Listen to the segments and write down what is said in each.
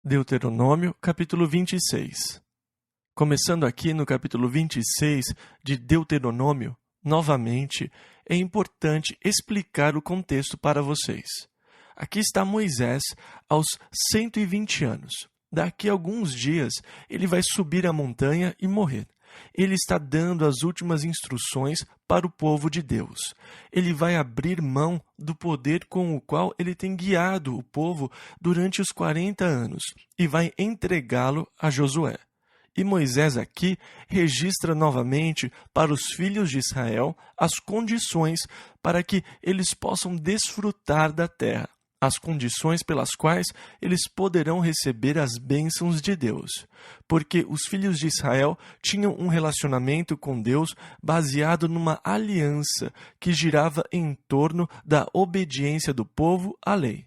Deuteronômio, capítulo 26. Começando aqui no capítulo 26 de Deuteronômio, novamente, é importante explicar o contexto para vocês. Aqui está Moisés aos 120 anos. Daqui a alguns dias, ele vai subir a montanha e morrer. Ele está dando as últimas instruções para o povo de Deus. Ele vai abrir mão do poder com o qual ele tem guiado o povo durante os 40 anos e vai entregá-lo a Josué. E Moisés aqui registra novamente para os filhos de Israel as condições para que eles possam desfrutar da terra, as condições pelas quais eles poderão receber as bênçãos de Deus. Porque os filhos de Israel tinham um relacionamento com Deus baseado numa aliança que girava em torno da obediência do povo à lei.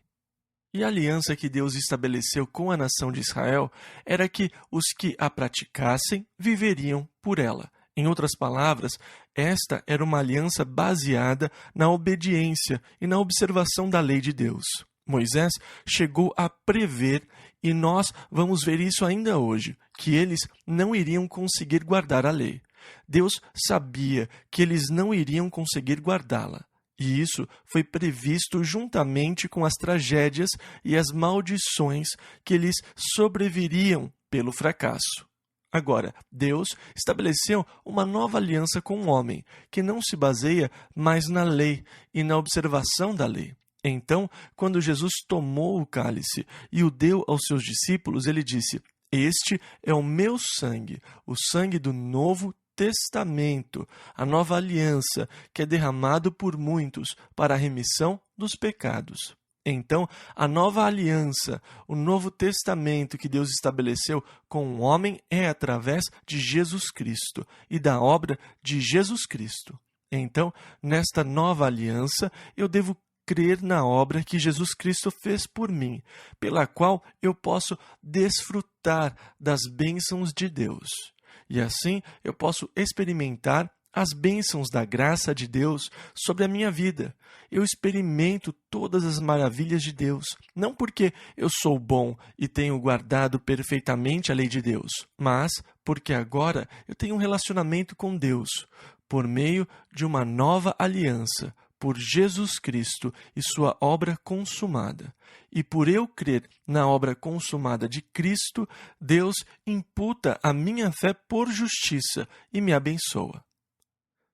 E a aliança que Deus estabeleceu com a nação de Israel era que os que a praticassem viveriam por ela. Em outras palavras, esta era uma aliança baseada na obediência e na observação da lei de Deus. Moisés chegou a prever, e nós vamos ver isso ainda hoje, que eles não iriam conseguir guardar a lei. Deus sabia que eles não iriam conseguir guardá-la. E isso foi previsto juntamente com as tragédias e as maldições que eles sobreviriam pelo fracasso. Agora, Deus estabeleceu uma nova aliança com o homem, que não se baseia mais na lei e na observação da lei. Então, quando Jesus tomou o cálice e o deu aos seus discípulos, ele disse: "Este é o meu sangue, o sangue do Novo Testamento, a nova aliança, que é derramado por muitos para a remissão dos pecados." Então, a nova aliança, o Novo Testamento que Deus estabeleceu com o homem é através de Jesus Cristo e da obra de Jesus Cristo. Então, nesta nova aliança, eu devo crer na obra que Jesus Cristo fez por mim, pela qual eu posso desfrutar das bênçãos de Deus. E assim eu posso experimentar as bênçãos da graça de Deus sobre a minha vida. Eu experimento todas as maravilhas de Deus, não porque eu sou bom e tenho guardado perfeitamente a lei de Deus, mas porque agora eu tenho um relacionamento com Deus, por meio de uma nova aliança, por Jesus Cristo e sua obra consumada. E por eu crer na obra consumada de Cristo, Deus imputa a minha fé por justiça e me abençoa.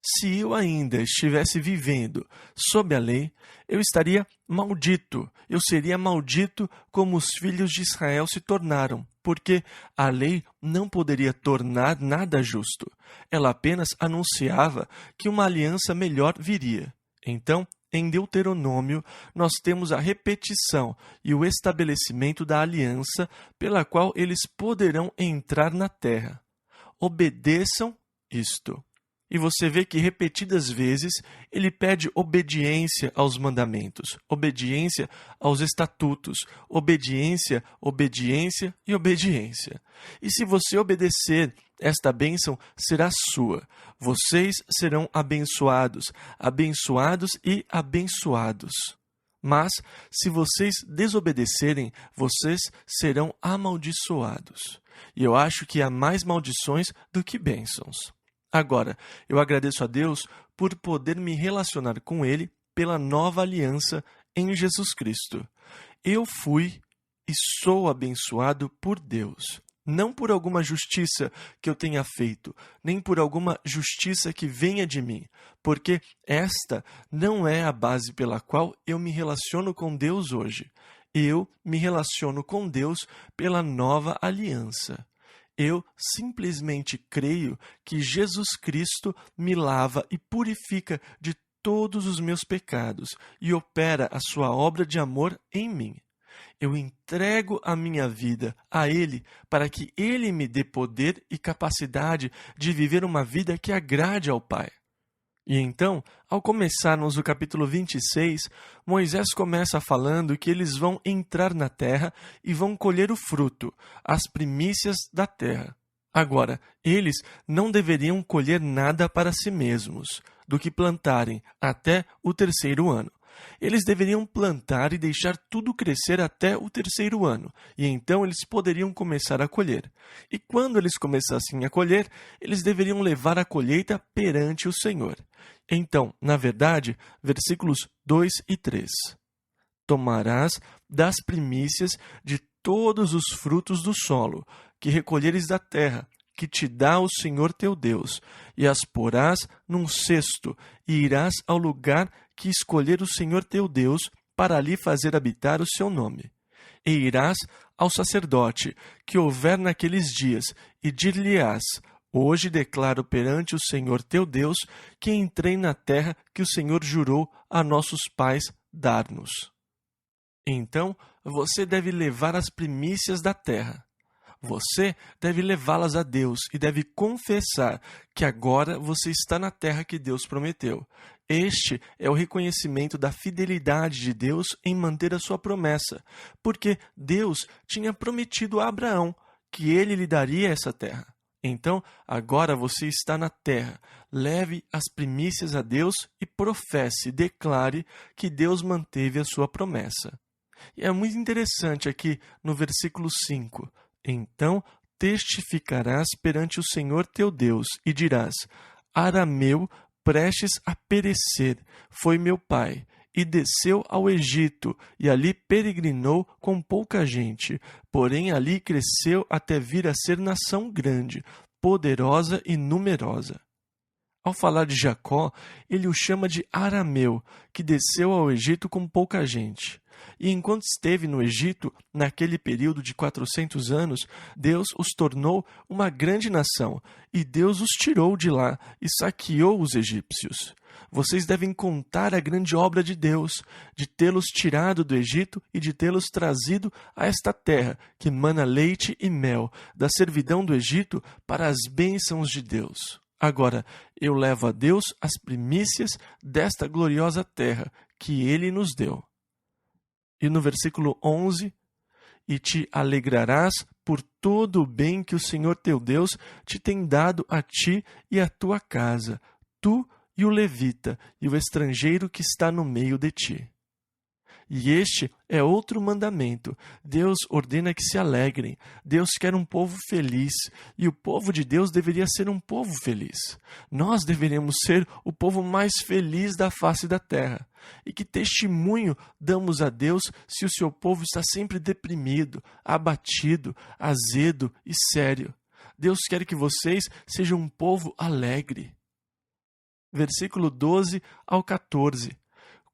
Se eu ainda estivesse vivendo sob a lei, eu estaria maldito. Eu seria maldito como os filhos de Israel se tornaram, porque a lei não poderia tornar nada justo. Ela apenas anunciava que uma aliança melhor viria. Então, em Deuteronômio, nós temos a repetição e o estabelecimento da aliança pela qual eles poderão entrar na terra. Obedeçam isto. E você vê que repetidas vezes ele pede obediência aos mandamentos, obediência aos estatutos, obediência, obediência e obediência. E se você obedecer, esta bênção será sua. Vocês serão abençoados, abençoados e abençoados. Mas, se vocês desobedecerem, vocês serão amaldiçoados. E eu acho que há mais maldições do que bênçãos. Agora, eu agradeço a Deus por poder me relacionar com Ele pela nova aliança em Jesus Cristo. Eu fui e sou abençoado por Deus. Não por alguma justiça que eu tenha feito, nem por alguma justiça que venha de mim, porque esta não é a base pela qual eu me relaciono com Deus hoje. Eu me relaciono com Deus pela nova aliança. Eu simplesmente creio que Jesus Cristo me lava e purifica de todos os meus pecados e opera a sua obra de amor em mim. Eu entrego a minha vida a Ele para que Ele me dê poder e capacidade de viver uma vida que agrade ao Pai. E então, ao começarmos o capítulo 26, Moisés começa falando que eles vão entrar na terra e vão colher o fruto, as primícias da terra. Agora, eles não deveriam colher nada para si mesmos, do que plantarem até o 3º ano. Eles deveriam plantar e deixar tudo crescer até o 3º ano, e então eles poderiam começar a colher. E quando eles começassem a colher, eles deveriam levar a colheita perante o Senhor. Então, na verdade, versículos 2 e 3. Tomarás das primícias de todos os frutos do solo, que recolheres da terra, que te dá o Senhor teu Deus, e as porás num cesto, e irás ao lugar que escolher o Senhor teu Deus, para ali fazer habitar o seu nome. E irás ao sacerdote, que houver naqueles dias, e dir-lhe-ás: Hoje declaro perante o Senhor teu Deus, que entrei na terra que o Senhor jurou a nossos pais dar-nos. Então, você deve levar as primícias da terra. Você deve levá-las a Deus e deve confessar que agora você está na terra que Deus prometeu. Este é o reconhecimento da fidelidade de Deus em manter a sua promessa, porque Deus tinha prometido a Abraão que ele lhe daria essa terra. Então, agora você está na terra. Leve as primícias a Deus e professe, declare que Deus manteve a sua promessa. E é muito interessante aqui no versículo 5. Então testificarás perante o Senhor teu Deus e dirás: Arameu, prestes a perecer, foi meu pai, e desceu ao Egito, e ali peregrinou com pouca gente, porém ali cresceu até vir a ser nação grande, poderosa e numerosa. Ao falar de Jacó, ele o chama de Arameu, que desceu ao Egito com pouca gente. E enquanto esteve no Egito, naquele período de 400 anos, Deus os tornou uma grande nação, e Deus os tirou de lá e saqueou os egípcios. Vocês devem contar a grande obra de Deus, de tê-los tirado do Egito e de tê-los trazido a esta terra, que mana leite e mel, da servidão do Egito para as bênçãos de Deus. Agora, eu levo a Deus as primícias desta gloriosa terra que Ele nos deu. E no versículo 11, e te alegrarás por todo o bem que o Senhor teu Deus te tem dado a ti e à tua casa, tu e o levita e o estrangeiro que está no meio de ti. E este é outro mandamento. Deus ordena que se alegrem. Deus quer um povo feliz. E o povo de Deus deveria ser um povo feliz. Nós deveríamos ser o povo mais feliz da face da terra. E que testemunho damos a Deus se o seu povo está sempre deprimido, abatido, azedo e sério? Deus quer que vocês sejam um povo alegre. Versículo 12 ao 14.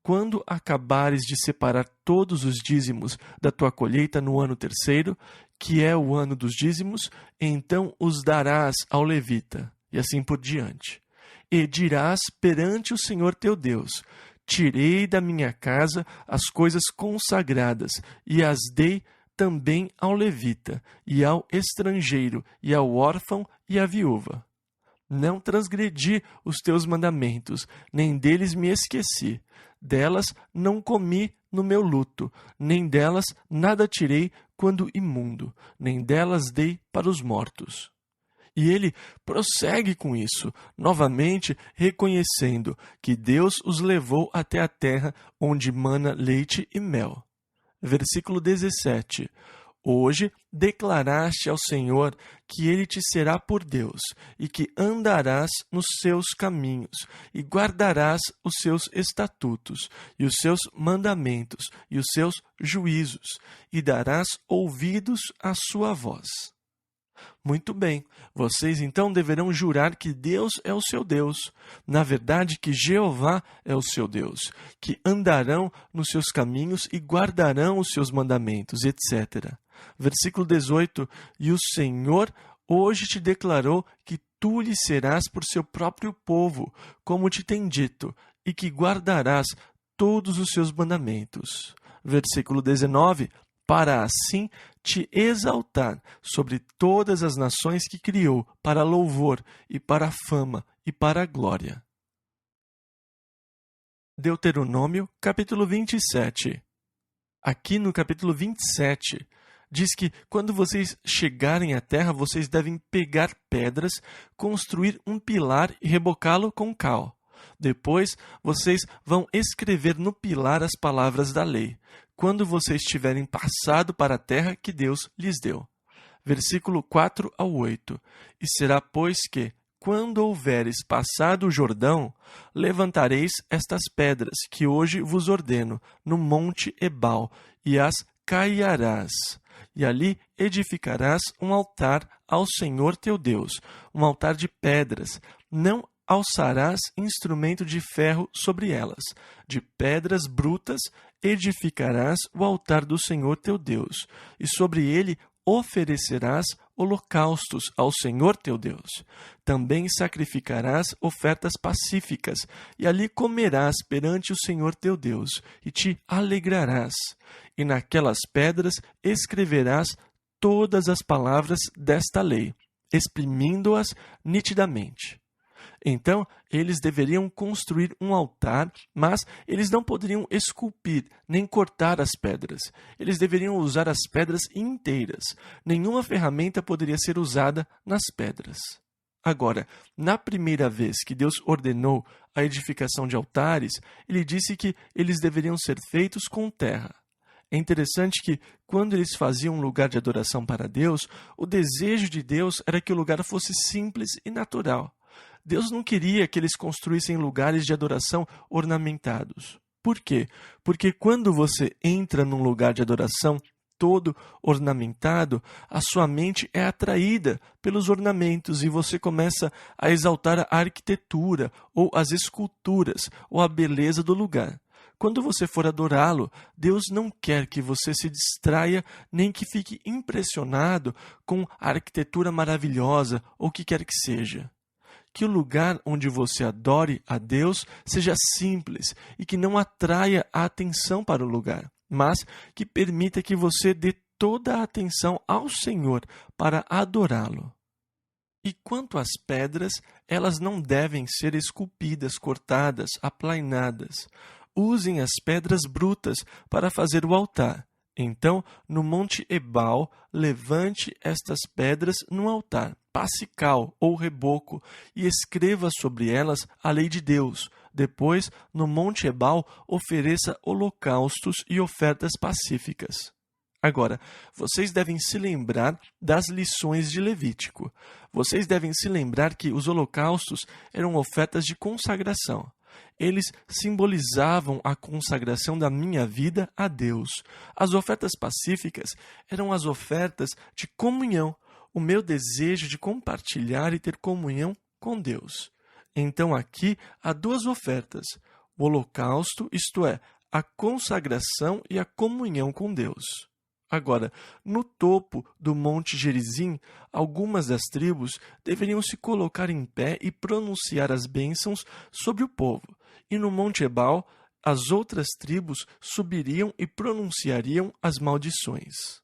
Quando acabares de separar todos os dízimos da tua colheita no ano 3º, que é o ano dos dízimos, então os darás ao levita, e assim por diante. E dirás perante o Senhor teu Deus: Tirei da minha casa as coisas consagradas, e as dei também ao levita, e ao estrangeiro, e ao órfão e à viúva. Não transgredi os teus mandamentos, nem deles me esqueci. Delas não comi no meu luto, nem delas nada tirei quando imundo, nem delas dei para os mortos. E ele prossegue com isso, novamente reconhecendo que Deus os levou até a terra onde mana leite e mel. Versículo 17. Hoje declaraste ao Senhor que Ele te será por Deus, e que andarás nos seus caminhos, e guardarás os seus estatutos, e os seus mandamentos, e os seus juízos, e darás ouvidos à sua voz. Muito bem, vocês então deverão jurar que Deus é o seu Deus, na verdade que Jeová é o seu Deus, que andarão nos seus caminhos e guardarão os seus mandamentos, etc. Versículo 18, e o Senhor hoje te declarou que tu lhe serás por seu próprio povo, como te tem dito, e que guardarás todos os seus mandamentos. Versículo 19, para assim te exaltar sobre todas as nações que criou, para louvor e para fama e para glória. Deuteronômio, capítulo 27. Aqui no capítulo 27, diz que quando vocês chegarem à terra, vocês devem pegar pedras, construir um pilar e rebocá-lo com cal. Depois, vocês vão escrever no pilar as palavras da lei, quando vocês tiverem passado para a terra que Deus lhes deu. Versículo 4 ao 8. E será, pois, que, quando houveres passado o Jordão, levantareis estas pedras que hoje vos ordeno no monte Ebal, e as caiarás. E ali edificarás um altar ao Senhor teu Deus, um altar de pedras. Não alçarás instrumento de ferro sobre elas. De pedras brutas edificarás o altar do Senhor teu Deus, e sobre ele oferecerás holocaustos ao Senhor teu Deus. Também sacrificarás ofertas pacíficas, e ali comerás perante o Senhor teu Deus, e te alegrarás. E naquelas pedras escreverás todas as palavras desta lei, exprimindo-as nitidamente. Então, eles deveriam construir um altar, mas eles não poderiam esculpir nem cortar as pedras. Eles deveriam usar as pedras inteiras. Nenhuma ferramenta poderia ser usada nas pedras. Agora, na primeira vez que Deus ordenou a edificação de altares, ele disse que eles deveriam ser feitos com terra. É interessante que, quando eles faziam um lugar de adoração para Deus, o desejo de Deus era que o lugar fosse simples e natural. Deus não queria que eles construíssem lugares de adoração ornamentados. Por quê? Porque quando você entra num lugar de adoração todo ornamentado, a sua mente é atraída pelos ornamentos e você começa a exaltar a arquitetura, ou as esculturas, ou a beleza do lugar. Quando você for adorá-lo, Deus não quer que você se distraia nem que fique impressionado com a arquitetura maravilhosa ou o que quer que seja. Que o lugar onde você adore a Deus seja simples e que não atraia a atenção para o lugar, mas que permita que você dê toda a atenção ao Senhor para adorá-lo. E quanto às pedras, elas não devem ser esculpidas, cortadas, aplainadas. Usem as pedras brutas para fazer o altar. Então, no monte Ebal, levante estas pedras no altar, passical ou reboco, e escreva sobre elas a lei de Deus. Depois, no monte Ebal, ofereça holocaustos e ofertas pacíficas. Agora, vocês devem se lembrar das lições de Levítico. Vocês devem se lembrar que os holocaustos eram ofertas de consagração. Eles simbolizavam a consagração da minha vida a Deus. As ofertas pacíficas eram as ofertas de comunhão, o meu desejo de compartilhar e ter comunhão com Deus. Então aqui há duas ofertas: o holocausto, isto é, a consagração e a comunhão com Deus. Agora, no topo do Monte Gerizim, algumas das tribos deveriam se colocar em pé e pronunciar as bênçãos sobre o povo. E no Monte Ebal, as outras tribos subiriam e pronunciariam as maldições.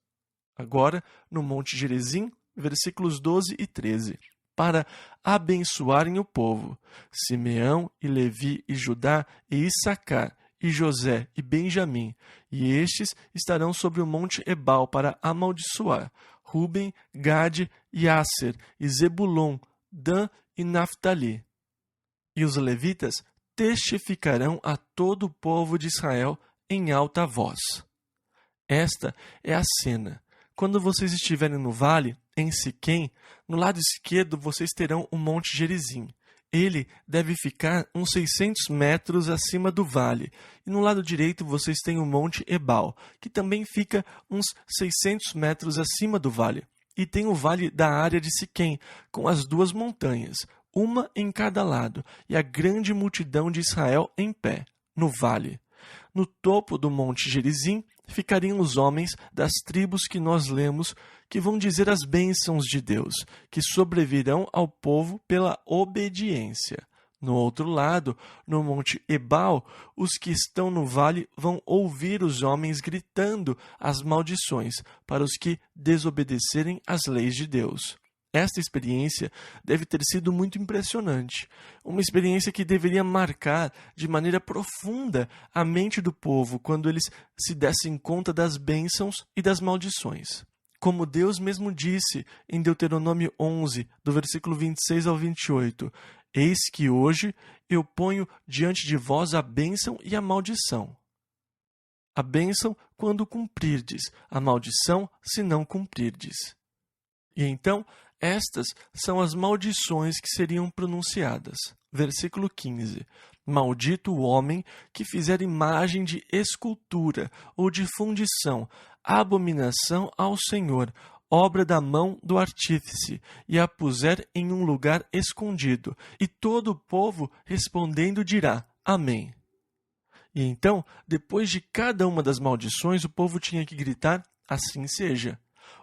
Agora, no Monte Gerizim, versículos 12 e 13. Para abençoarem o povo, Simeão e Levi e Judá e Issacar, e José e Benjamim, e estes estarão sobre o monte Ebal para amaldiçoar Ruben, Gade e Asser, e Zebulon, Dan e Naftali. E os levitas testificarão a todo o povo de Israel em alta voz. Esta é a cena. Quando vocês estiverem no vale, em Siquém, no lado esquerdo vocês terão o monte Gerizim. Ele deve ficar uns 600 metros acima do vale. E no lado direito vocês têm o monte Ebal, que também fica uns 600 metros acima do vale. E tem o vale da área de Siquém, com as duas montanhas, uma em cada lado, e a grande multidão de Israel em pé, no vale. No topo do monte Gerizim ficariam os homens das tribos que nós lemos, que vão dizer as bênçãos de Deus, que sobrevirão ao povo pela obediência. No outro lado, no monte Ebal, os que estão no vale vão ouvir os homens gritando as maldições para os que desobedecerem às leis de Deus. Esta experiência deve ter sido muito impressionante, uma experiência que deveria marcar de maneira profunda a mente do povo quando eles se dessem conta das bênçãos e das maldições. Como Deus mesmo disse em Deuteronômio 11, do versículo 26 ao 28, Eis que hoje eu ponho diante de vós a bênção e a maldição. A bênção quando cumprirdes, a maldição se não cumprirdes. E então, estas são as maldições que seriam pronunciadas. Versículo 15. Maldito o homem que fizer imagem de escultura ou de fundição, abominação ao Senhor, obra da mão do artífice, e a puser em um lugar escondido. E todo o povo respondendo dirá: Amém. E então, depois de cada uma das maldições, o povo tinha que gritar: assim seja.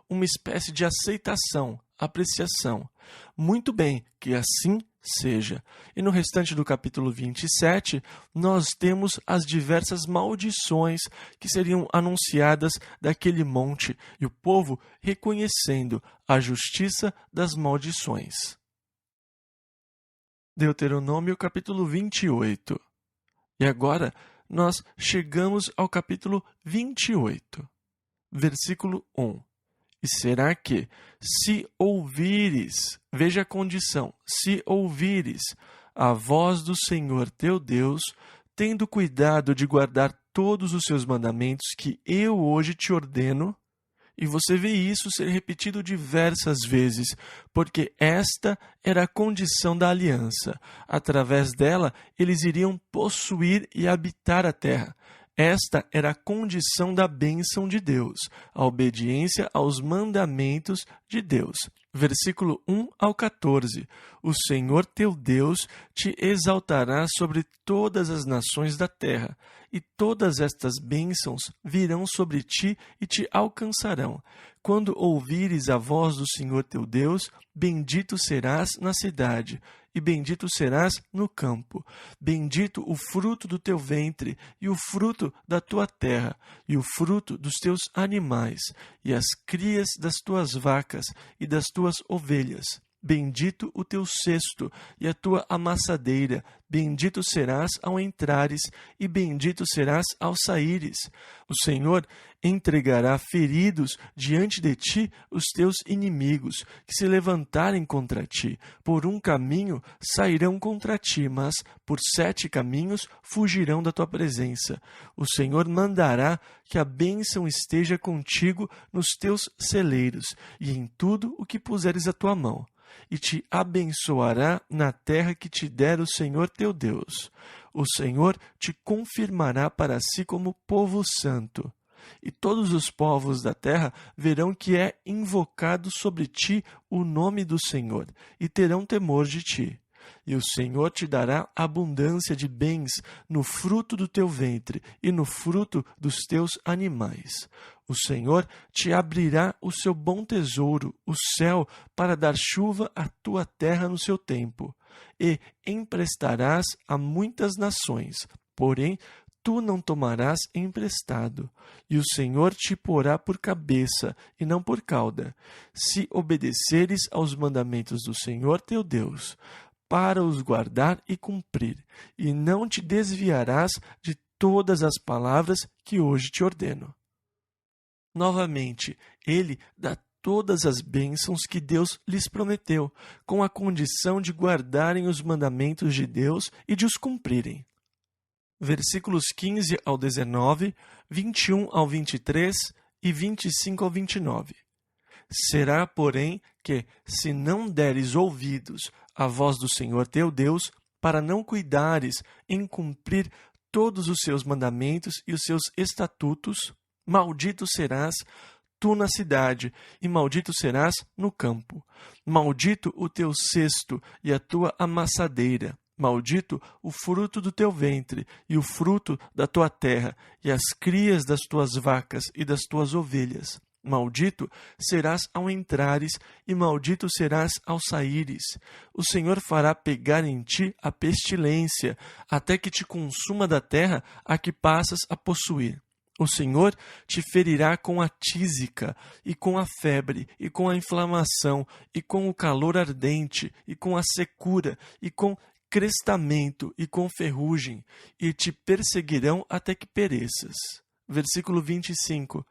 Uma espécie de aceitação, apreciação. Muito bem, que assim seja. E no restante do capítulo 27, nós temos as diversas maldições que seriam anunciadas daquele monte, e o povo reconhecendo a justiça das maldições. Deuteronômio capítulo 28. E agora nós chegamos ao capítulo 28, versículo 1. E será que, se ouvires, veja a condição, se ouvires a voz do Senhor teu Deus, tendo cuidado de guardar todos os seus mandamentos que eu hoje te ordeno, e você vê isso ser repetido diversas vezes, porque esta era a condição da aliança. Através dela, eles iriam possuir e habitar a terra. Esta era a condição da bênção de Deus, a obediência aos mandamentos de Deus. Versículo 1 ao 14. O Senhor teu Deus te exaltará sobre todas as nações da terra, e todas estas bênçãos virão sobre ti e te alcançarão. Quando ouvires a voz do Senhor teu Deus, bendito serás na cidade, e bendito serás no campo. Bendito o fruto do teu ventre, e o fruto da tua terra, e o fruto dos teus animais, e as crias das tuas vacas e das tuas ovelhas. Bendito o teu cesto e a tua amassadeira, bendito serás ao entrares e bendito serás ao saíres. O Senhor entregará feridos diante de ti os teus inimigos, que se levantarem contra ti. Por um caminho sairão contra ti, mas por 7 caminhos fugirão da tua presença. O Senhor mandará que a bênção esteja contigo nos teus celeiros e em tudo o que puseres a tua mão. E te abençoará na terra que te der o Senhor teu Deus. O Senhor te confirmará para si como povo santo. E todos os povos da terra verão que é invocado sobre ti o nome do Senhor, e terão temor de ti. E o Senhor te dará abundância de bens no fruto do teu ventre e no fruto dos teus animais. O Senhor te abrirá o seu bom tesouro, o céu, para dar chuva à tua terra no seu tempo. E emprestarás a muitas nações, porém tu não tomarás emprestado. E o Senhor te porá por cabeça, e não por cauda, se obedeceres aos mandamentos do Senhor teu Deus, para os guardar e cumprir, e não te desviarás de todas as palavras que hoje te ordeno. Novamente, ele dá todas as bênçãos que Deus lhes prometeu, com a condição de guardarem os mandamentos de Deus e de os cumprirem. Versículos 15 ao 19, 21 ao 23 e 25 ao 29. Será, porém, que, se não deres ouvidos à voz do Senhor teu Deus, para não cuidares em cumprir todos os seus mandamentos e os seus estatutos, maldito serás tu na cidade, e maldito serás no campo. Maldito o teu cesto e a tua amassadeira. Maldito o fruto do teu ventre, e o fruto da tua terra, e as crias das tuas vacas e das tuas ovelhas. Maldito serás ao entrares, e maldito serás ao saíres. O Senhor fará pegar em ti a pestilência, até que te consuma da terra a que passas a possuir. O Senhor te ferirá com a tísica, e com a febre, e com a inflamação, e com o calor ardente, e com a secura, e com crestamento, e com ferrugem, e te perseguirão até que pereças. Versículo 25.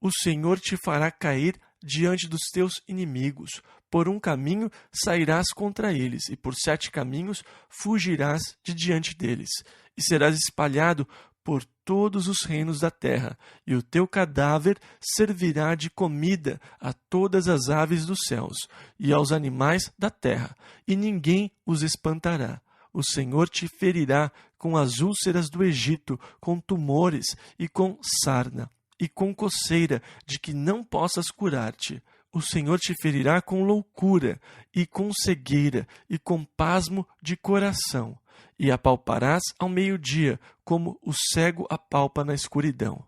O Senhor te fará cair diante dos teus inimigos. Por um caminho sairás contra eles, e por 7 caminhos fugirás de diante deles. E serás espalhado por todos os reinos da terra, e o teu cadáver servirá de comida a todas as aves dos céus e aos animais da terra, e ninguém os espantará. O Senhor te ferirá com as úlceras do Egito, com tumores e com sarna, e com coceira, de que não possas curar-te. O Senhor te ferirá com loucura, e com cegueira, e com pasmo de coração, e apalparás ao meio-dia, como o cego apalpa na escuridão.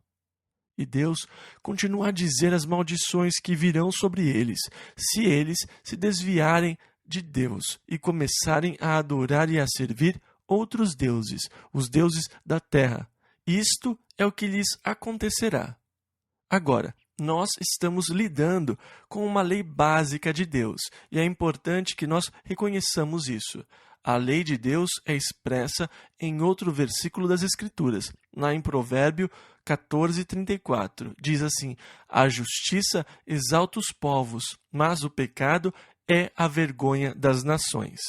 E Deus continua a dizer as maldições que virão sobre eles, se eles se desviarem de Deus e começarem a adorar e a servir outros deuses, os deuses da terra. Isto é o que lhes acontecerá. Agora, nós estamos lidando com uma lei básica de Deus, e é importante que nós reconheçamos isso. A lei de Deus é expressa em outro versículo das Escrituras, lá em Provérbio 14:34. Diz assim: a justiça exalta os povos, mas o pecado é a vergonha das nações.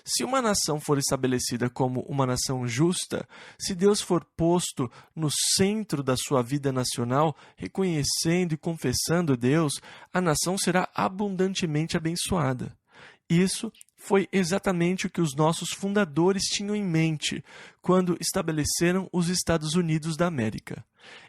Se uma nação for estabelecida como uma nação justa, se Deus for posto no centro da sua vida nacional, reconhecendo e confessando Deus, a nação será abundantemente abençoada. Isso foi exatamente o que os nossos fundadores tinham em mente quando estabeleceram os Estados Unidos da América.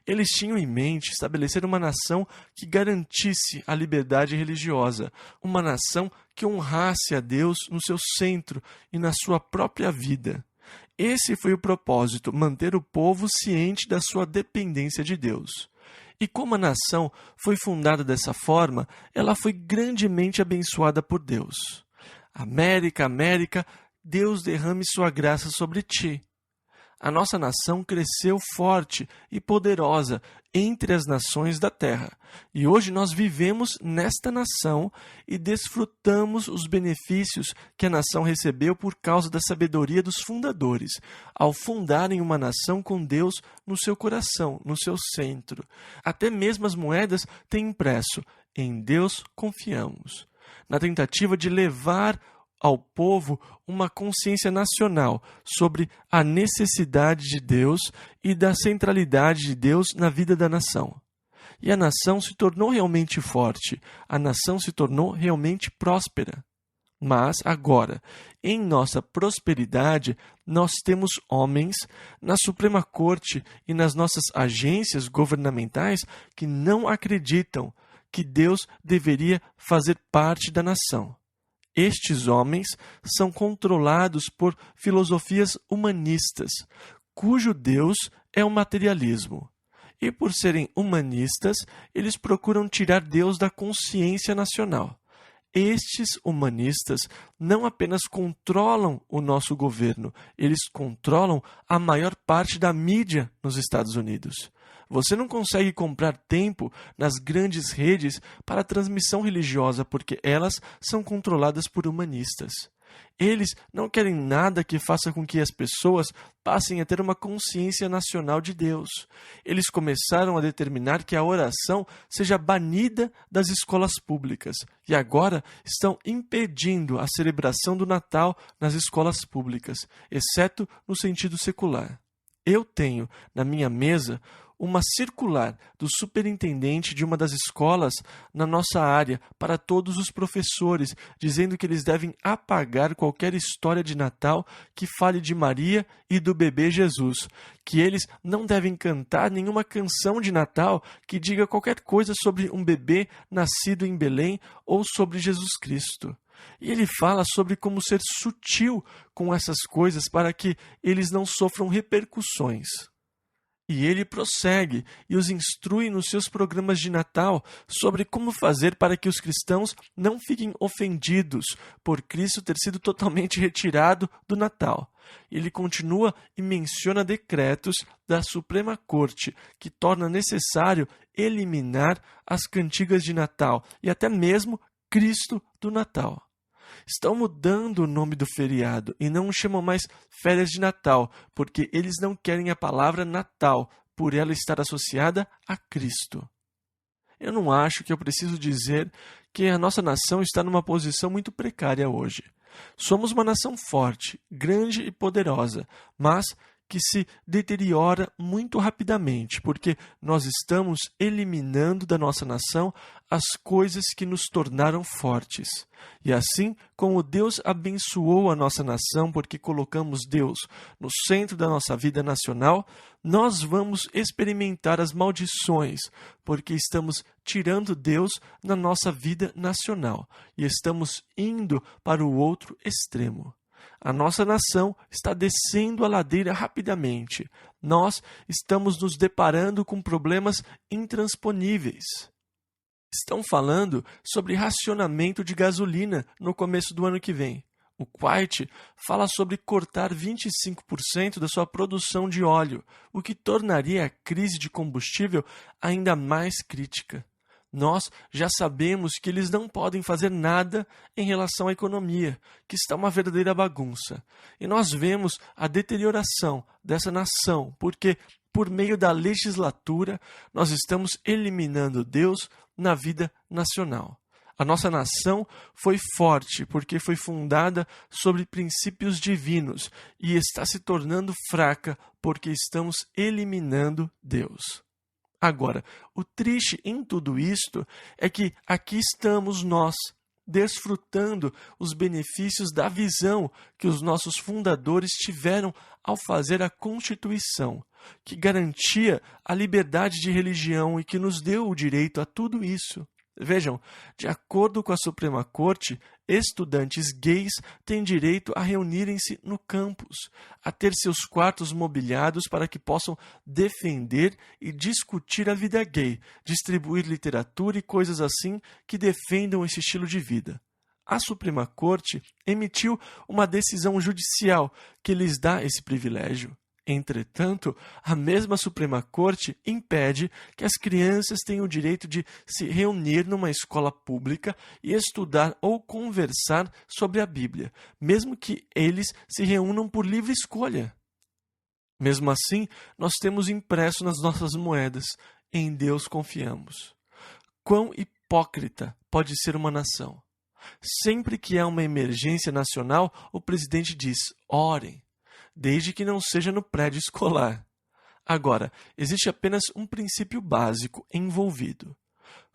Eles tinham em mente estabelecer uma nação que garantisse a liberdade religiosa, uma nação que honrasse a Deus no seu centro e na sua própria vida. Esse foi o propósito, manter o povo ciente da sua dependência de Deus. E como a nação foi fundada dessa forma, ela foi grandemente abençoada por Deus. América, América, Deus derrame sua graça sobre ti. A nossa nação cresceu forte e poderosa entre as nações da terra. E hoje nós vivemos nesta nação e desfrutamos os benefícios que a nação recebeu por causa da sabedoria dos fundadores, ao fundarem uma nação com Deus no seu coração, no seu centro. Até mesmo as moedas têm impresso: em Deus confiamos. Na tentativa de levar ao povo uma consciência nacional sobre a necessidade de Deus e da centralidade de Deus na vida da nação. E a nação se tornou realmente forte, a nação se tornou realmente próspera. Mas agora, em nossa prosperidade, nós temos homens na Suprema Corte e nas nossas agências governamentais que não acreditam que Deus deveria fazer parte da nação. Estes homens são controlados por filosofias humanistas, cujo Deus é o materialismo. E por serem humanistas, eles procuram tirar Deus da consciência nacional. Estes humanistas não apenas controlam o nosso governo, eles controlam a maior parte da mídia nos Estados Unidos. Você não consegue comprar tempo nas grandes redes para transmissão religiosa porque elas são controladas por humanistas. Eles não querem nada que faça com que as pessoas passem a ter uma consciência nacional de Deus. Eles começaram a determinar que a oração seja banida das escolas públicas e agora estão impedindo a celebração do Natal nas escolas públicas, exceto no sentido secular. Eu tenho na minha mesa uma circular do superintendente de uma das escolas na nossa área para todos os professores, dizendo que eles devem apagar qualquer história de Natal que fale de Maria e do bebê Jesus, que eles não devem cantar nenhuma canção de Natal que diga qualquer coisa sobre um bebê nascido em Belém ou sobre Jesus Cristo. E ele fala sobre como ser sutil com essas coisas para que eles não sofram repercussões. E ele prossegue e os instrui nos seus programas de Natal sobre como fazer para que os cristãos não fiquem ofendidos por Cristo ter sido totalmente retirado do Natal. Ele continua e menciona decretos da Suprema Corte que torna necessário eliminar as cantigas de Natal e até mesmo Cristo do Natal. Estão mudando o nome do feriado e não o chamam mais férias de Natal, porque eles não querem a palavra Natal, por ela estar associada a Cristo. Eu não acho que eu preciso dizer que a nossa nação está numa posição muito precária hoje. Somos uma nação forte, grande e poderosa, mas que se deteriora muito rapidamente, porque nós estamos eliminando da nossa nação as coisas que nos tornaram fortes. E assim como Deus abençoou a nossa nação porque colocamos Deus no centro da nossa vida nacional, nós vamos experimentar as maldições, porque estamos tirando Deus na nossa vida nacional e estamos indo para o outro extremo. A nossa nação está descendo a ladeira rapidamente. Nós estamos nos deparando com problemas intransponíveis. Estão falando sobre racionamento de gasolina no começo do ano que vem. O Kuwait fala sobre cortar 25% da sua produção de óleo, o que tornaria a crise de combustível ainda mais crítica. Nós já sabemos que eles não podem fazer nada em relação à economia, que está uma verdadeira bagunça. E nós vemos a deterioração dessa nação, porque, por meio da legislatura, nós estamos eliminando Deus na vida nacional. A nossa nação foi forte porque foi fundada sobre princípios divinos e está se tornando fraca porque estamos eliminando Deus. Agora, o triste em tudo isto é que aqui estamos nós, desfrutando os benefícios da visão que os nossos fundadores tiveram ao fazer a Constituição, que garantia a liberdade de religião e que nos deu o direito a tudo isso. Vejam, de acordo com a Suprema Corte, estudantes gays têm direito a reunirem-se no campus, a ter seus quartos mobiliados para que possam defender e discutir a vida gay, distribuir literatura e coisas assim que defendam esse estilo de vida. A Suprema Corte emitiu uma decisão judicial que lhes dá esse privilégio. Entretanto, a mesma Suprema Corte impede que as crianças tenham o direito de se reunir numa escola pública e estudar ou conversar sobre a Bíblia, mesmo que eles se reúnam por livre escolha. Mesmo assim, nós temos impresso nas nossas moedas: em Deus confiamos. Quão hipócrita pode ser uma nação? Sempre que há uma emergência nacional, o presidente diz: orem, desde que não seja no prédio escolar. Agora, existe apenas um princípio básico envolvido.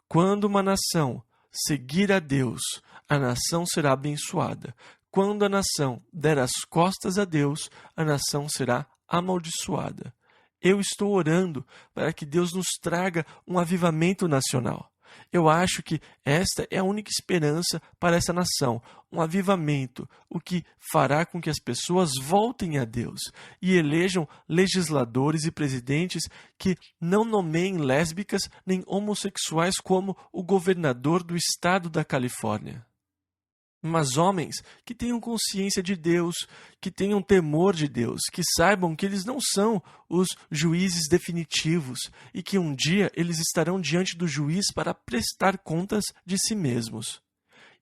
Quando uma nação seguir a Deus, a nação será abençoada. Quando a nação der as costas a Deus, a nação será amaldiçoada. Eu estou orando para que Deus nos traga um avivamento nacional. Eu acho que esta é a única esperança para essa nação, um avivamento, o que fará com que as pessoas voltem a Deus e elejam legisladores e presidentes que não nomeiem lésbicas nem homossexuais como o governador do estado da Califórnia. Mas homens que tenham consciência de Deus, que tenham temor de Deus, que saibam que eles não são os juízes definitivos e que um dia eles estarão diante do juiz para prestar contas de si mesmos.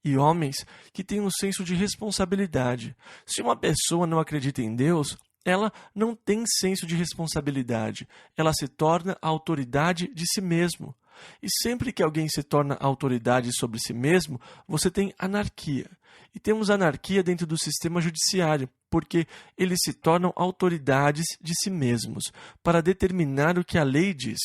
E homens que tenham um senso de responsabilidade. Se uma pessoa não acredita em Deus, ela não tem senso de responsabilidade. Ela se torna a autoridade de si mesmo. E sempre que alguém se torna autoridade sobre si mesmo, você tem anarquia. E temos anarquia dentro do sistema judiciário, porque eles se tornam autoridades de si mesmos, para determinar o que a lei diz.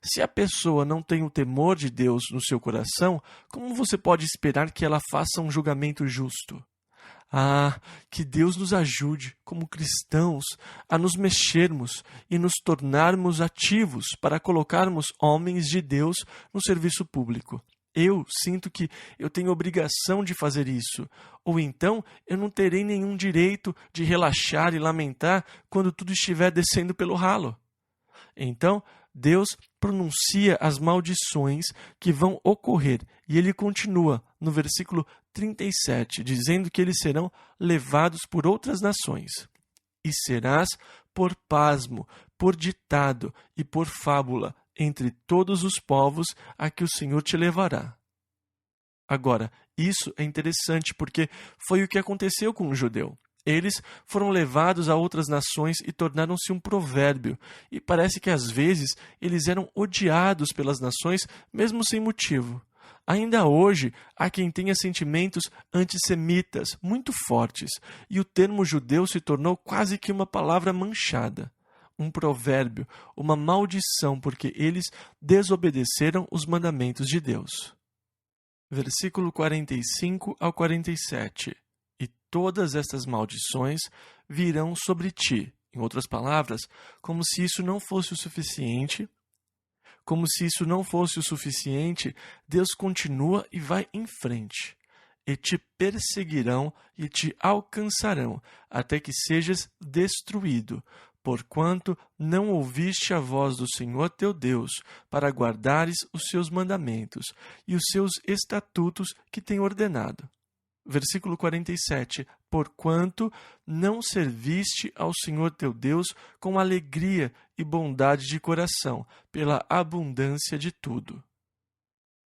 Se a pessoa não tem o temor de Deus no seu coração, como você pode esperar que ela faça um julgamento justo? Ah, que Deus nos ajude, como cristãos, a nos mexermos e nos tornarmos ativos para colocarmos homens de Deus no serviço público. Eu sinto que eu tenho obrigação de fazer isso, ou então eu não terei nenhum direito de relaxar e lamentar quando tudo estiver descendo pelo ralo. Então, Deus pronuncia as maldições que vão ocorrer e ele continua no versículo 37, dizendo que eles serão levados por outras nações. E serás por pasmo, por ditado e por fábula entre todos os povos a que o Senhor te levará. Agora, isso é interessante porque foi o que aconteceu com o judeu. Eles foram levados a outras nações e tornaram-se um provérbio, e parece que às vezes eles eram odiados pelas nações mesmo sem motivo. Ainda hoje, há quem tenha sentimentos antissemitas muito fortes, e o termo judeu se tornou quase que uma palavra manchada. Um provérbio, uma maldição, porque eles desobedeceram os mandamentos de Deus. Versículo 45 ao 47. E todas estas maldições virão sobre ti. Em outras palavras, como se isso não fosse o suficiente, Deus continua e vai em frente. E te perseguirão e te alcançarão, até que sejas destruído, porquanto não ouviste a voz do Senhor teu Deus, para guardares os seus mandamentos e os seus estatutos que tem ordenado. Versículo 47. Porquanto não serviste ao Senhor teu Deus com alegria e bondade de coração, pela abundância de tudo.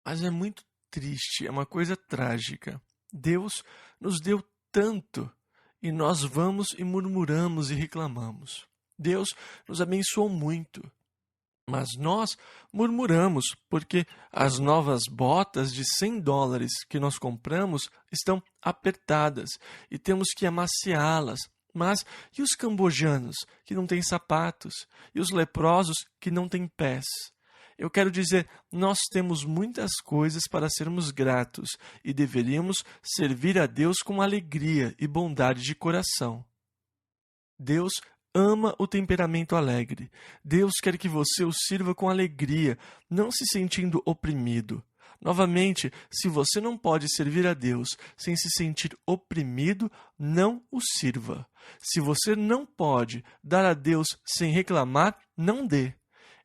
Mas é muito triste, é uma coisa trágica. Deus nos deu tanto e nós vamos e murmuramos e reclamamos. Deus nos abençoou muito. Mas nós murmuramos porque as novas botas de $100 que nós compramos estão apertadas e temos que amaciá-las. Mas e os cambojanos que não têm sapatos? E os leprosos que não têm pés? Eu quero dizer, nós temos muitas coisas para sermos gratos e deveríamos servir a Deus com alegria e bondade de coração. Deus ama o temperamento alegre. Deus quer que você o sirva com alegria, não se sentindo oprimido. Novamente, se você não pode servir a Deus sem se sentir oprimido, não o sirva. Se você não pode dar a Deus sem reclamar, não dê.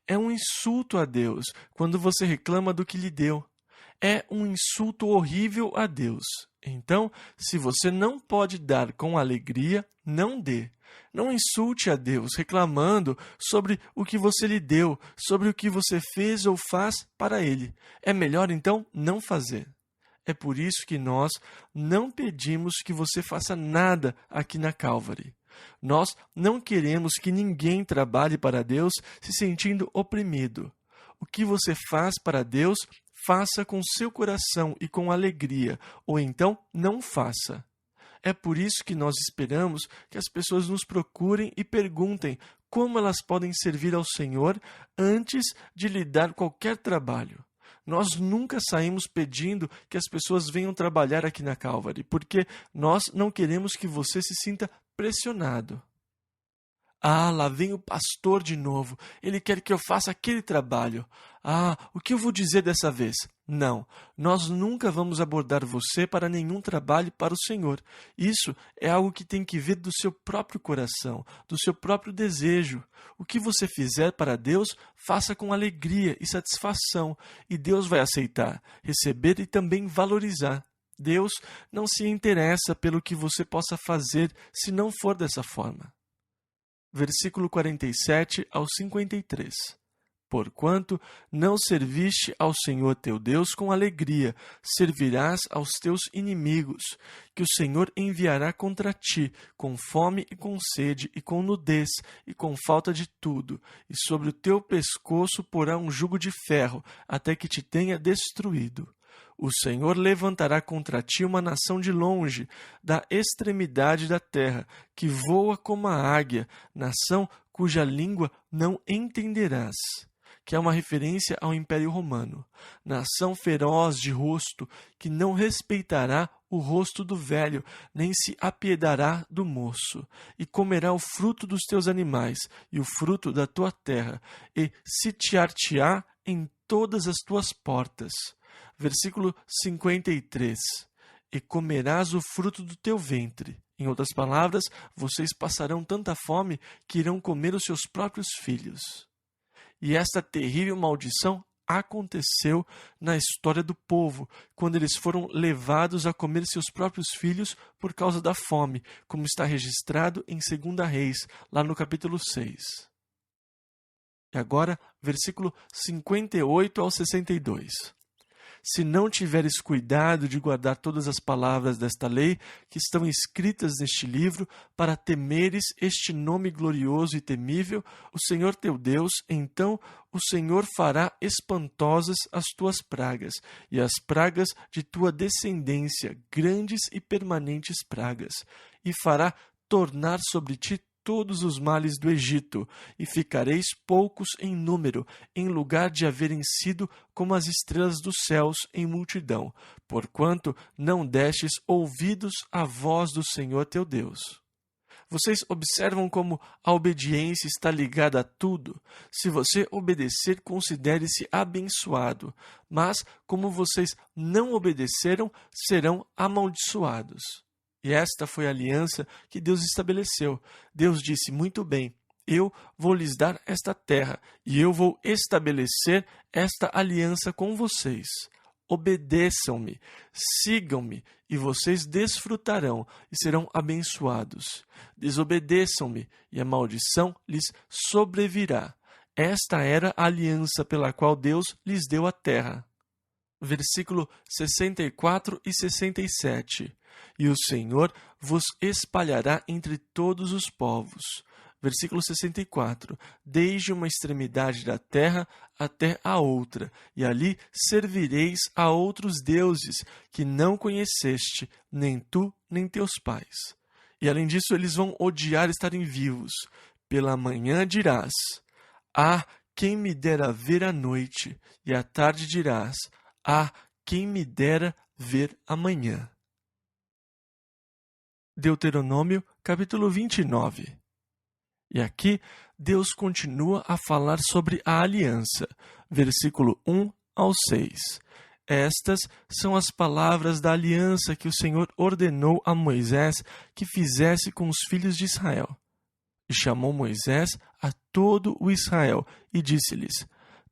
É um insulto a Deus quando você reclama do que lhe deu. É um insulto horrível a Deus. Então, se você não pode dar com alegria, não dê. Não insulte a Deus reclamando sobre o que você lhe deu, sobre o que você fez ou faz para Ele. É melhor, então, não fazer. É por isso que nós não pedimos que você faça nada aqui na Calvary. Nós não queremos que ninguém trabalhe para Deus se sentindo oprimido. O que você faz para Deus, faça com seu coração e com alegria, ou então não faça. É por isso que nós esperamos que as pessoas nos procurem e perguntem como elas podem servir ao Senhor antes de lhe dar qualquer trabalho. Nós nunca saímos pedindo que as pessoas venham trabalhar aqui na Calvary, porque nós não queremos que você se sinta pressionado. Ah, lá vem o pastor de novo. Ele quer que eu faça aquele trabalho. Ah, o que eu vou dizer dessa vez? Não, nós nunca vamos abordar você para nenhum trabalho para o Senhor. Isso é algo que tem que vir do seu próprio coração, do seu próprio desejo. O que você fizer para Deus, faça com alegria e satisfação, e Deus vai aceitar, receber e também valorizar. Deus não se interessa pelo que você possa fazer se não for dessa forma. Versículo 47 ao 53. Porquanto não serviste ao Senhor teu Deus com alegria, servirás aos teus inimigos, que o Senhor enviará contra ti, com fome e com sede, e com nudez, e com falta de tudo, e sobre o teu pescoço porá um jugo de ferro, até que te tenha destruído. O Senhor levantará contra ti uma nação de longe, da extremidade da terra, que voa como a águia, nação cuja língua não entenderás. Que é uma referência ao Império Romano. Nação feroz de rosto, que não respeitará o rosto do velho, nem se apiedará do moço, e comerá o fruto dos teus animais, e o fruto da tua terra, e sitiar-te-á em todas as tuas portas. Versículo 53. E comerás o fruto do teu ventre. Em outras palavras, vocês passarão tanta fome que irão comer os seus próprios filhos. E esta terrível maldição aconteceu na história do povo, quando eles foram levados a comer seus próprios filhos por causa da fome, como está registrado em 2 Reis, lá no capítulo 6. E agora, versículo 58 ao 62. se não tiveres cuidado de guardar todas as palavras desta lei que estão escritas neste livro, para temeres este nome glorioso e temível, o Senhor teu Deus, então o Senhor fará espantosas as tuas pragas, e as pragas de tua descendência, grandes e permanentes pragas, e fará tornar sobre ti todos os males do Egito, e ficareis poucos em número, em lugar de haverem sido como as estrelas dos céus em multidão, porquanto não destes ouvidos à voz do Senhor teu Deus. Vocês observam como a obediência está ligada a tudo? Se você obedecer, considere-se abençoado, mas como vocês não obedeceram, serão amaldiçoados. E esta foi a aliança que Deus estabeleceu. Deus disse, muito bem, eu vou lhes dar esta terra, e eu vou estabelecer esta aliança com vocês. Obedeçam-me, sigam-me, e vocês desfrutarão e serão abençoados. Desobedeçam-me, e a maldição lhes sobrevirá. Esta era a aliança pela qual Deus lhes deu a terra. Versículo 64 e 67. E o Senhor vos espalhará entre todos os povos. Versículo 64. Desde uma extremidade da terra até a outra, e ali servireis a outros deuses que não conheceste, nem tu, nem teus pais. E além disso, eles vão odiar estarem vivos. Pela manhã dirás, quem me dera ver a noite, e à tarde dirás, quem me dera ver amanhã. Deuteronômio, capítulo 29. E aqui, Deus continua a falar sobre a aliança, versículo 1 ao 6. Estas são as palavras da aliança que o Senhor ordenou a Moisés que fizesse com os filhos de Israel. E chamou Moisés a todo o Israel e disse-lhes,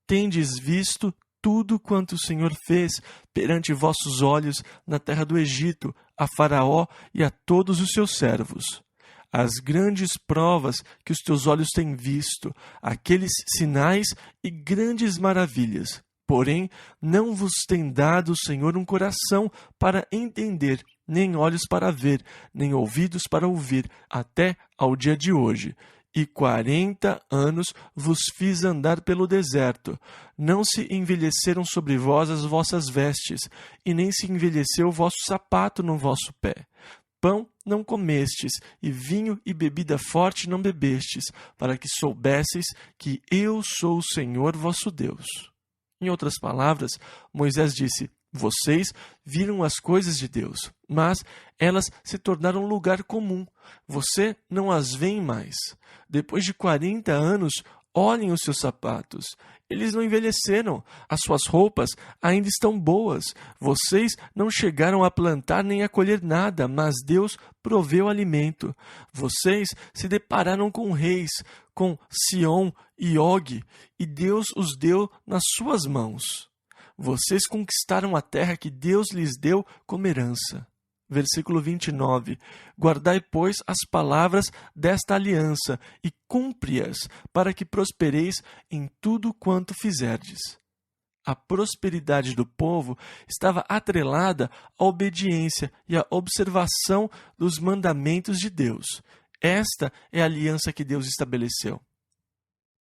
tendes visto tudo quanto o Senhor fez perante vossos olhos na terra do Egito, a Faraó e a todos os seus servos. As grandes provas que os teus olhos têm visto, aqueles sinais e grandes maravilhas. Porém, não vos tem dado o Senhor um coração para entender, nem olhos para ver, nem ouvidos para ouvir, até ao dia de hoje. E 40 anos vos fiz andar pelo deserto. Não se envelheceram sobre vós as vossas vestes, e nem se envelheceu o vosso sapato no vosso pé. Pão não comestes, e vinho e bebida forte não bebestes, para que soubesseis que eu sou o Senhor vosso Deus. Em outras palavras, Moisés disse, vocês viram as coisas de Deus, mas elas se tornaram lugar comum. Você não as vê mais. Depois de 40 anos, olhem os seus sapatos. Eles não envelheceram. As suas roupas ainda estão boas. Vocês não chegaram a plantar nem a colher nada, mas Deus proveu alimento. Vocês se depararam com reis, com Sion e Og, e Deus os deu nas suas mãos. Vocês conquistaram a terra que Deus lhes deu como herança. Versículo 29. Guardai, pois, as palavras desta aliança e cumpre-as, para que prospereis em tudo quanto fizerdes. A prosperidade do povo estava atrelada à obediência e à observação dos mandamentos de Deus. Esta é a aliança que Deus estabeleceu.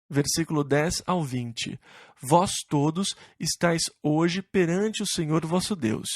Versículo 10 ao 20. Vós todos estáis hoje perante o Senhor vosso Deus,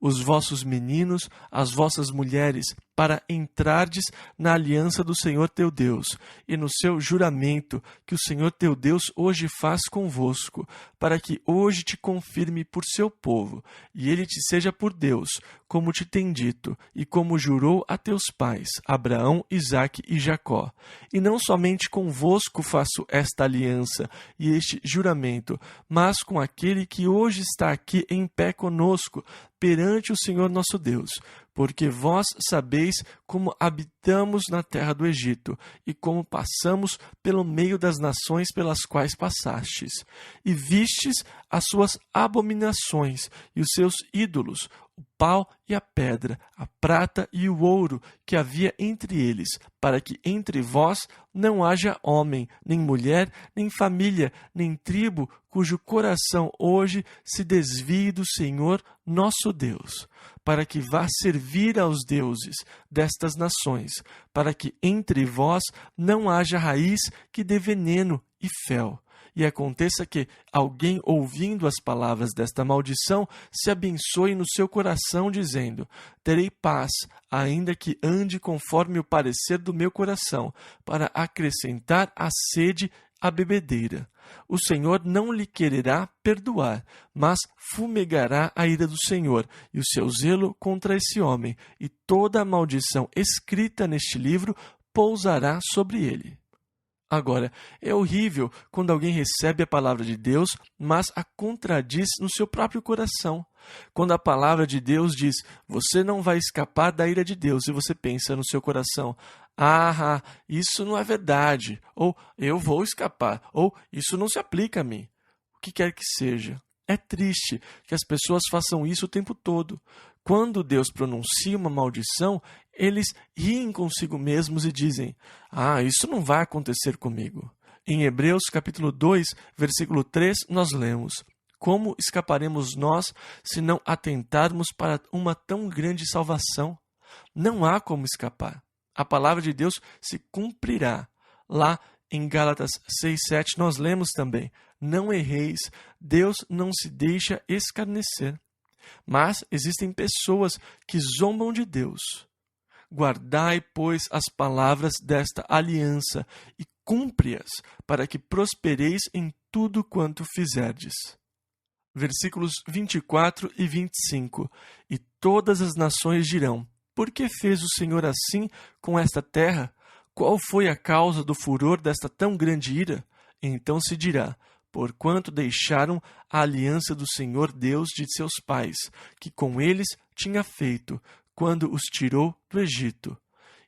os vossos meninos, as vossas mulheres, para entrardes na aliança do Senhor teu Deus, e no seu juramento que o Senhor teu Deus hoje faz convosco, para que hoje te confirme por seu povo, e ele te seja por Deus, como te tem dito, e como jurou a teus pais, Abraão, Isaque e Jacó. E não somente convosco faço esta aliança e este juramento, mas com aquele que hoje está aqui em pé conosco, perante o Senhor nosso Deus, porque vós sabeis como habitamos na terra do Egito, e como passamos pelo meio das nações pelas quais passastes, e vistes as suas abominações e os seus ídolos, o pau e a pedra, a prata e o ouro que havia entre eles, para que entre vós não haja homem, nem mulher, nem família, nem tribo, cujo coração hoje se desvie do Senhor nosso Deus, para que vá servir aos deuses destas nações, para que entre vós não haja raiz que dê veneno e fel. E aconteça que alguém, ouvindo as palavras desta maldição, se abençoe no seu coração, dizendo: terei paz, ainda que ande conforme o parecer do meu coração, para acrescentar à sede a bebedeira. O Senhor não lhe quererá perdoar, mas fumegará a ira do Senhor e o seu zelo contra esse homem, e toda a maldição escrita neste livro pousará sobre ele. Agora, é horrível quando alguém recebe a palavra de Deus, mas a contradiz no seu próprio coração. Quando a palavra de Deus diz, você não vai escapar da ira de Deus, e você pensa no seu coração, isso não é verdade, ou eu vou escapar, ou isso não se aplica a mim. O que quer que seja. É triste que as pessoas façam isso o tempo todo. Quando Deus pronuncia uma maldição, eles riem consigo mesmos e dizem, isso não vai acontecer comigo. Em Hebreus capítulo 2, versículo 3, nós lemos, como escaparemos nós se não atentarmos para uma tão grande salvação? Não há como escapar. A palavra de Deus se cumprirá. Lá em Gálatas 6:7 nós lemos também, não erreis, Deus não se deixa escarnecer. Mas existem pessoas que zombam de Deus. Guardai, pois, as palavras desta aliança e cumpre-as, para que prospereis em tudo quanto fizerdes. Versículos 24 e 25. E todas as nações dirão, por que fez o Senhor assim com esta terra? Qual foi a causa do furor desta tão grande ira? Então se dirá, porquanto deixaram a aliança do Senhor Deus de seus pais, que com eles tinha feito, quando os tirou do Egito.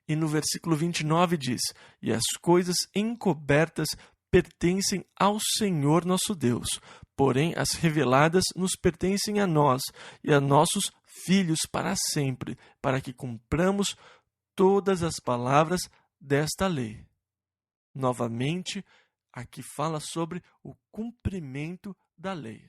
E no versículo 29 diz, e as coisas encobertas pertencem ao Senhor nosso Deus, porém as reveladas nos pertencem a nós e a nossos filhos para sempre, para que cumpramos todas as palavras desta lei. Novamente, aqui fala sobre o cumprimento da lei.